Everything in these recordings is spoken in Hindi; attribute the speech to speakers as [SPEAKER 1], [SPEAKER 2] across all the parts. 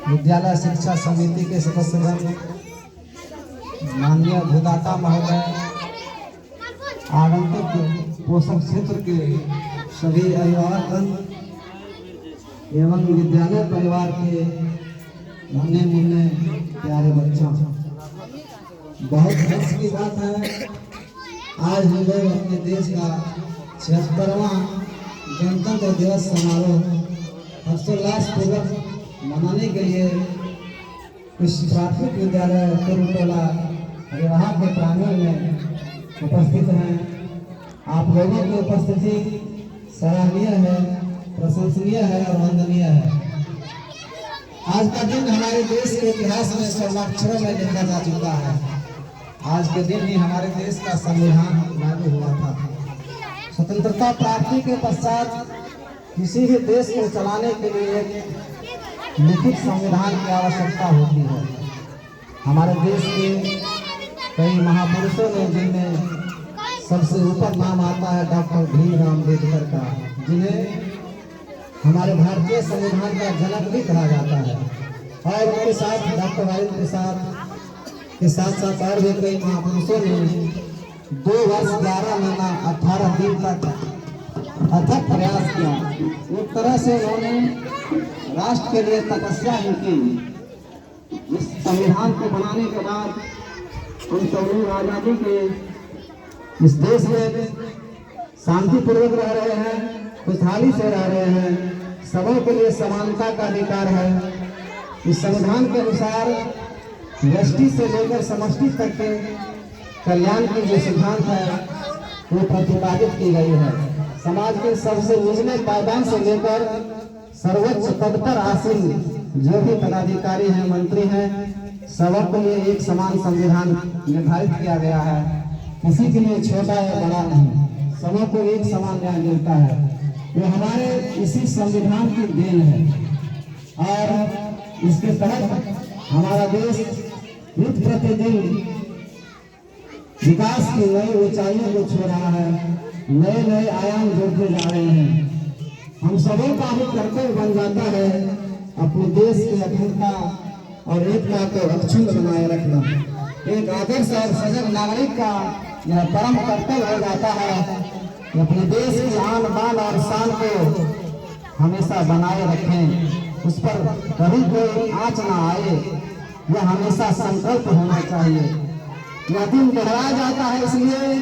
[SPEAKER 1] विद्यालय शिक्षा समिति के सदस्यगण, माननीय भूदाता महोदय, आगंतुक पोषक क्षेत्र के सभी अभिभावकगण एवं विद्यालय परिवार के नन्हे मुन्ने प्यारे बच्चों, बहुत हर्ष की बात है। आज हम लोग अपने देश का 76वां गणतंत्र दिवस समारोह हर्षोल्लास पूर्वक मनाने के लिए इस प्राथमिक विद्यालय कुरुटोला रेवाहा के प्रांगण में उपस्थित हैं। आप लोगों की उपस्थिति सराहनीय है, प्रशंसनीय है और वंदनीय है। आज का दिन हमारे देश के इतिहास में स्वर्णाक्षरों में लिखा जा चुका है। आज के दिन ही हमारे देश का संविधान लागू हुआ था। स्वतंत्रता प्राप्ति के पश्चात किसी भी देश को चलाने के लिए एक लिखित संविधान की आवश्यकता होती है। हमारे देश के कई महापुरुषों ने, जिनमें सबसे ऊपर नाम आता है डॉक्टर भीमराव अम्बेडकर का, जिन्हें हमारे भारतीय संविधान का जनक भी कहा जाता है। और उनके साथ डॉक्टर राजेंद्र प्रसाद के साथ साथ और भी कई महापुरुषों ने 2 वर्ष 11 महीना 18 दिन तक अथक प्रयास किया। एक तरह से उन्होंने राष्ट्र के लिए तपस्या ही की। इस संविधान को बनाने के बाद उन सभी आजादी के इस देश में शांतिपूर्वक रह रहे हैं, खुशहाली से रह रहे हैं, सबों के लिए समानता का अधिकार है। इस संविधान के अनुसार व्यष्टि से लेकर समष्टि तक के कल्याण की जो सिद्धांत है वो प्रतिपादित की गई है। समाज के सबसे निचले पायदान से लेकर सर्वोच्च पद पर आसीन जो भी पदाधिकारी हैं, मंत्री हैं, सबके लिए एक समान संविधान निर्धारित किया गया है। किसी के लिए छोटा या बड़ा नहीं, सबों को एक समान न्याय मिलता है। ये हमारे इसी संविधान की देन है और इसके तहत हमारा देश नित्य प्रतिदिन विकास की नई ऊंचाइयों को छू रहा है, नए नए आयाम जोड़ते जा रहे हैं। हम सबों का भी कर्तव्य बन जाता है अपने देश की अखंडता और एकता को अक्षुण्ण बनाए रखना। एक आदर्श और सजग नागरिक का यह परम कर्तव्य हो जाता है कि अपने देश की आन बान और शान को हमेशा बनाए रखें, उस पर कभी कोई आँच ना आए, यह हमेशा संकल्प होना चाहिए। यह दिन दोहराया जाता है इसलिए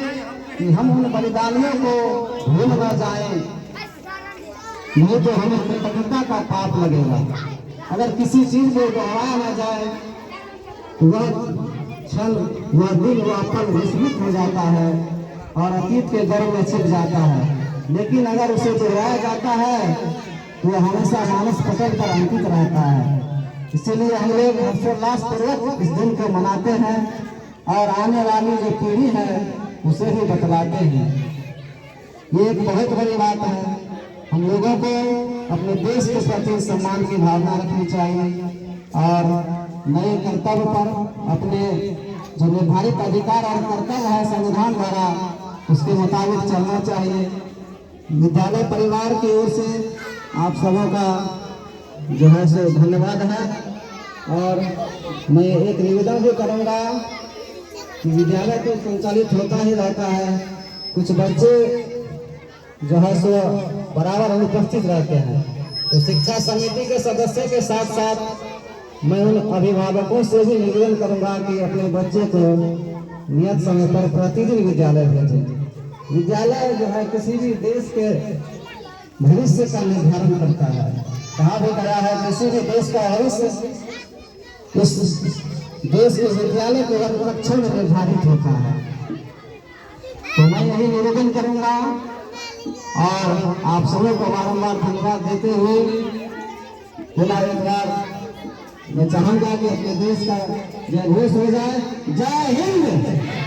[SPEAKER 1] कि हम उन बलिदानियों को भूल न जाएं, नहीं तो हमें कृतज्ञता का पाप लगेगा। अगर किसी चीज को दोहराया न जाए वह क्षण, वह दिन, वह पल विस्मृत हो जाता है और अतीत के गर्व में छिप जाता है। लेकिन अगर उसे दोहराया जाता है तो वह हमेशा मानस पटल पर अंकित रहता है। इसीलिए हम लोग हर्षोल्लास पूर्वक इस दिन को मनाते हैं और आने वाली जो पीढ़ी है उसे भी बतलाते हैं। ये एक बहुत बड़ी बात है। हम लोगों को अपने देश के प्रति सम्मान की भावना रखनी चाहिए और नए कर्तव्य पर अपने जो निर्धारित अधिकार और कर्तव्य है संविधान द्वारा उसके मुताबिक चलना चाहिए। विद्यालय परिवार की ओर से आप सबों का जो है सो धन्यवाद है। और मैं एक निवेदन भी करूँगा कि विद्यालय तो संचालित होता ही रहता है, कुछ बच्चे जो है सो बराबर अनुपस्थित रहते हैं, तो शिक्षा समिति के सदस्य के साथ साथ मैं उन अभिभावकों से भी निवेदन करूंगा कि अपने बच्चे को नियत समय पर प्रतिदिन विद्यालय भेजें। विद्यालय जो है किसी भी देश के भविष्य का निर्धारण करता है। कहा भी गया है किसी भी देश का भविष्य उस देश के विद्यालय के रक्षण में निर्धारित होता है। तो मैं यही निवेदन करूंगा और आप सबों को बारंबार धन्यवाद देते हुए पुनः एक बार मैं चाहूंगा कि अपने देश का जय घोष हो जाए। जय हिंद।